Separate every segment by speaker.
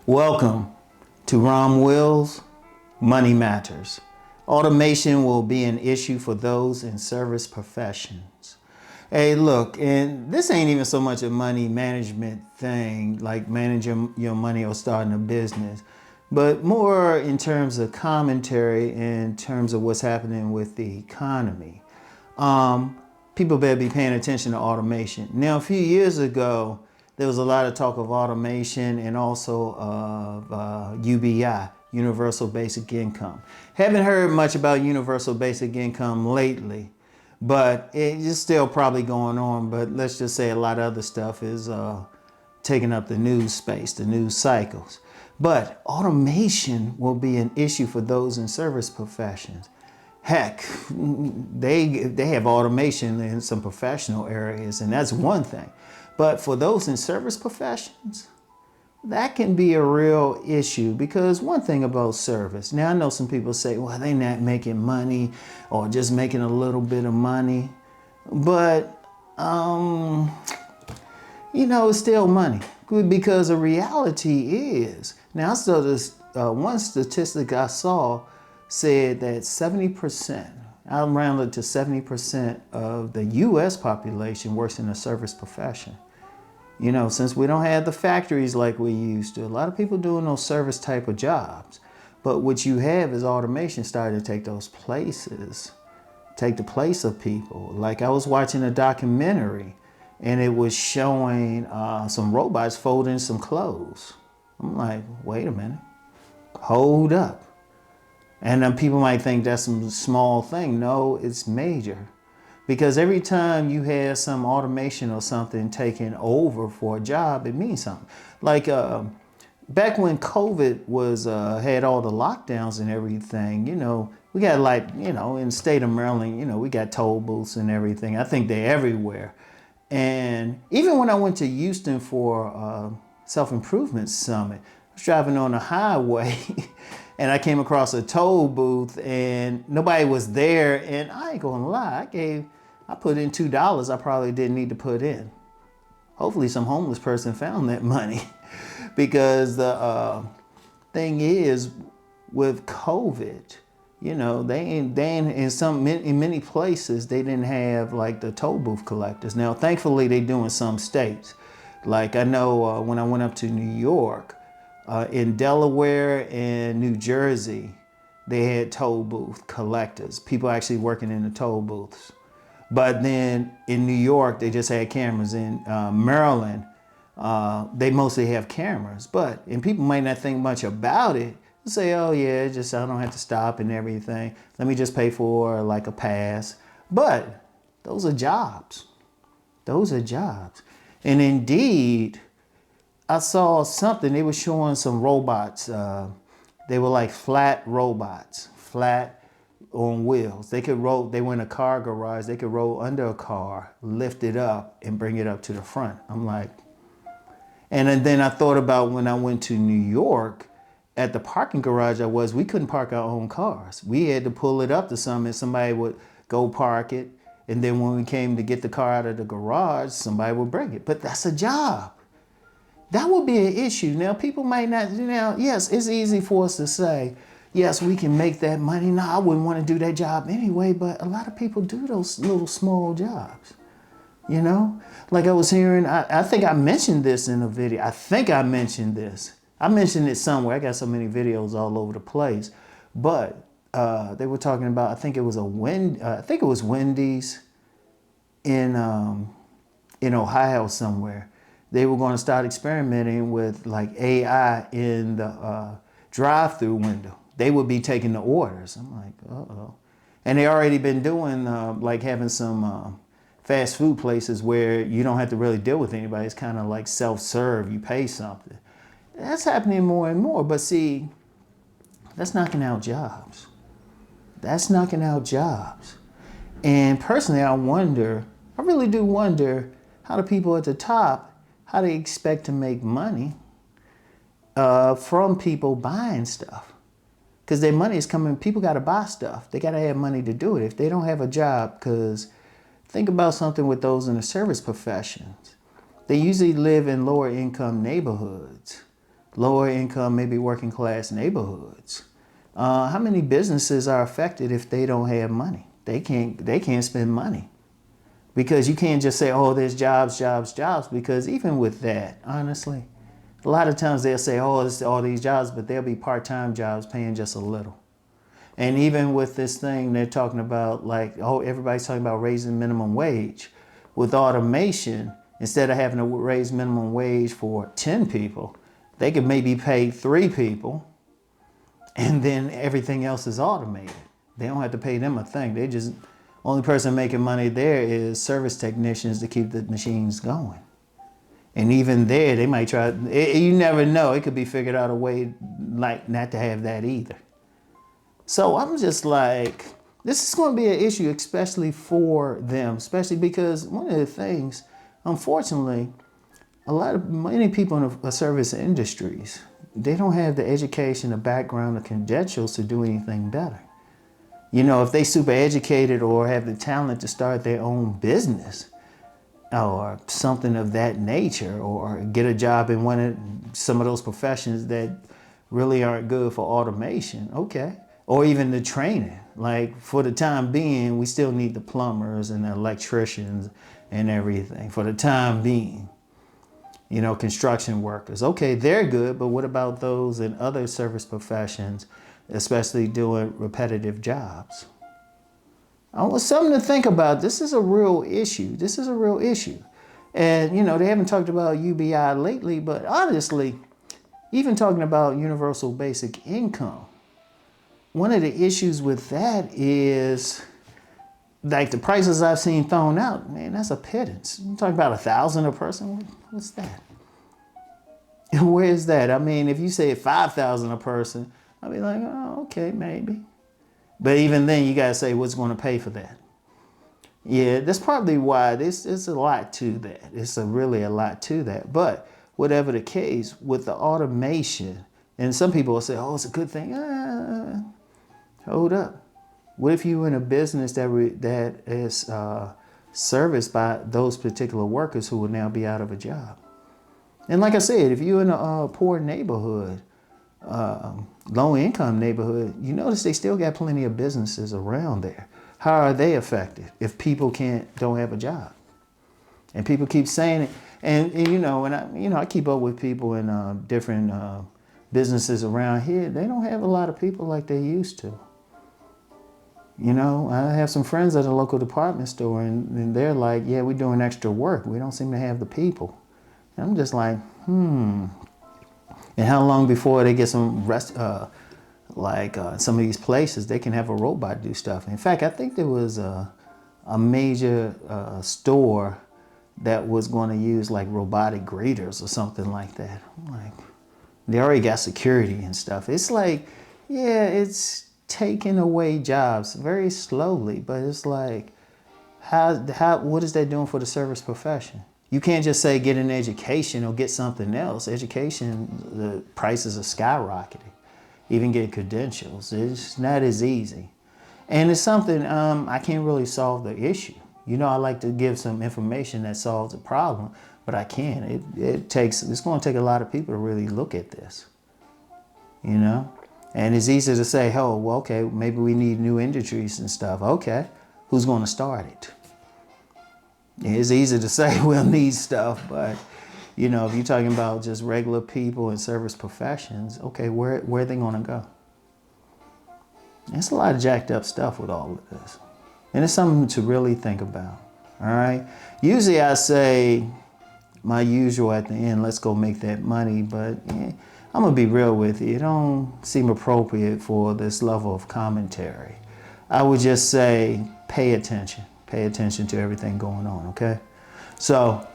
Speaker 1: Welcome to Rom Wills, Money Matters. Automation will be an issue for those in service professions. Hey, look, and this ain't even so much a money management thing, like managing your money or starting a business, but more in terms of commentary, in terms of what's happening with the economy. People better be paying attention to automation. Now, a few years ago, there was a lot of talk of automation and also of UBI, Universal Basic Income. Haven't heard much about Universal Basic Income lately, but it's still probably going on. But let's just say a lot of other stuff is taking up the news space, the news cycles. But automation will be an issue for those in service professions. Heck, they have automation in some professional areas, and that's one thing. But for those in service professions, that can be a real issue, because one thing about service, now I know some people say, well, they're not making money or just making a little bit of money, but it's still money, because the reality is, now I saw this one statistic I saw said that 70%, I'll round it to 70% of the U.S. population works in a service profession. Since we don't have the factories like we used to, a lot of people doing those service type of jobs. But what you have is automation starting to take those places, take the place of people. Like I was watching a documentary and it was showing some robots folding some clothes. I'm like, wait a minute, hold up. And then people might think that's some small thing. No, it's major. Because every time you have some automation or something taking over for a job, it means something. Like back when COVID was had all the lockdowns and everything, we got in the state of Maryland, we got toll booths and everything. I think they're everywhere. And even when I went to Houston for self-improvement summit, I was driving on the highway and I came across a toll booth and nobody was there. And I ain't gonna lie, I put in $2 I probably didn't need to put in. Hopefully some homeless person found that money. Because the thing is, with COVID, in many places they didn't have like the toll booth collectors. Now thankfully they do in some states. Like I know when I went up to New York, in Delaware and New Jersey, they had toll booth collectors, people actually working in the toll booths. But then in New York, they just had cameras. In Maryland, they mostly have cameras. And people might not think much about it. They'll say, oh yeah, I don't have to stop and everything. Let me just pay for like a pass. But those are jobs. Those are jobs. And indeed, I saw something, they were showing some robots. They were like flat robots, flat on wheels. They were in a car garage, they could roll under a car, lift it up and bring it up to the front. I'm like, and then I thought about when I went to New York, at the parking garage we couldn't park our own cars. We had to pull it up to something, somebody would go park it. And then when we came to get the car out of the garage, somebody would bring it. But that's a job. That would be an issue. Now, people might not, yes, it's easy for us to say, yes, we can make that money. No, I wouldn't want to do that job anyway, but a lot of people do those little small jobs, Like I was hearing, I think I mentioned this in a video. I think I mentioned this. I mentioned it somewhere. I got so many videos all over the place. But they were talking about, I think it was Wendy's in Ohio somewhere. They were going to start experimenting with like AI in the drive-through window. They would be taking the orders. I'm like, uh-oh. And they already been doing like having some fast food places where you don't have to really deal with anybody. It's kind of like self-serve. You pay something. That's happening more and more. But see, that's knocking out jobs. That's knocking out jobs. And personally, I really do wonder how the people at the top, how they expect to make money from people buying stuff. Because their money is coming, people got to buy stuff. They got to have money to do it. If they don't have a job, because think about something with those in the service professions. They usually live in lower income neighborhoods. lower income, maybe working class neighborhoods. How many businesses are affected if they don't have money? They can't spend money. Because you can't just say, oh, there's jobs, jobs, jobs. Because even with that, honestly, a lot of times they'll say, oh, it's all these jobs, but there'll be part-time jobs paying just a little. And even with this thing, they're talking about like, oh, everybody's talking about raising minimum wage. With automation, instead of having to raise minimum wage for 10 people, they could maybe pay 3 people, and then everything else is automated. They don't have to pay them a thing. They just, only person making money there is service technicians to keep the machines going. And even there, they might try, you never know. It could be figured out a way like not to have that either. So I'm just like, this is going to be an issue, especially for them, especially because one of the things, unfortunately, many people in the service industries, they don't have the education, the background, the credentials to do anything better. You know, if they super educated or have the talent to start their own business or something of that nature, or get a job in some of those professions that really aren't good for automation, okay. Or even the training. Like for the time being, we still need the plumbers and the electricians and everything for the time being. You know, construction workers. Okay, they're good, but what about those in other service professions, especially doing repetitive jobs? I want something to think about. This is a real issue. This is a real issue. And, you know, they haven't talked about UBI lately, but honestly, even talking about universal basic income, one of the issues with that is, like the prices I've seen thrown out, man, that's a pittance. I'm talking about $1,000 a person. What's that? Where is that? I mean, if you say $5,000 a person, I'll be like, oh, okay, maybe. But even then, you gotta say what's going to pay for that. Yeah, that's probably why it's a lot to that. It's really a lot to that. But whatever the case, with the automation, and some people will say, oh, it's a good thing. Hold up. What if you're in a business that is serviced by those particular workers who will now be out of a job? And like I said, if you're in a poor neighborhood, low-income neighborhood, you notice they still got plenty of businesses around there. How are they affected if people don't have a job? And people keep saying it, and I keep up with people in different businesses around here. They don't have a lot of people like they used to. You know, I have some friends at a local department store, and they're like, yeah, we're doing extra work. We don't seem to have the people. And I'm just like, And how long before they get some rest, some of these places, they can have a robot do stuff. In fact, I think there was a major store that was going to use like robotic greeters or something like that. Like, they already got security and stuff. It's like, yeah, it's taking away jobs very slowly, but it's like, what is that doing for the service profession? You can't just say get an education or get something else. Education, the prices are skyrocketing. Even get credentials, it's not as easy. And it's something I can't really solve the issue. You know, I like to give some information that solves the problem, but I can't. It's going to take a lot of people to really look at this, you know? And it's easy to say, oh, well, okay, maybe we need new industries and stuff. Okay, who's going to start it? It's easy to say we'll need stuff, but, you know, if you're talking about just regular people and service professions, okay, where are they going to go? It's a lot of jacked up stuff with all of this. And it's something to really think about, all right? Usually I say my usual at the end, let's go make that money, but yeah, I'm going to be real with you. It don't seem appropriate for this level of commentary. I would just say pay attention. Pay attention to everything going on, okay? So,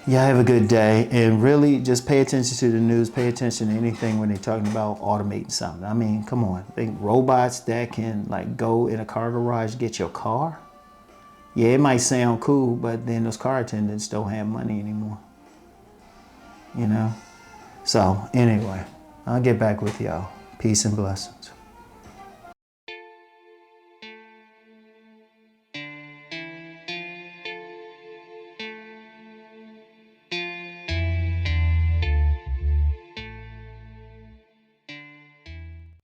Speaker 1: yeah, have a good day. And really just pay attention to the news. Pay attention to anything when they're talking about automating something. I mean, come on. Think robots that can like go in a car garage, get your car. Yeah, it might sound cool, but then those car attendants don't have money anymore. You know? So, anyway, I'll get back with y'all. Peace and blessings.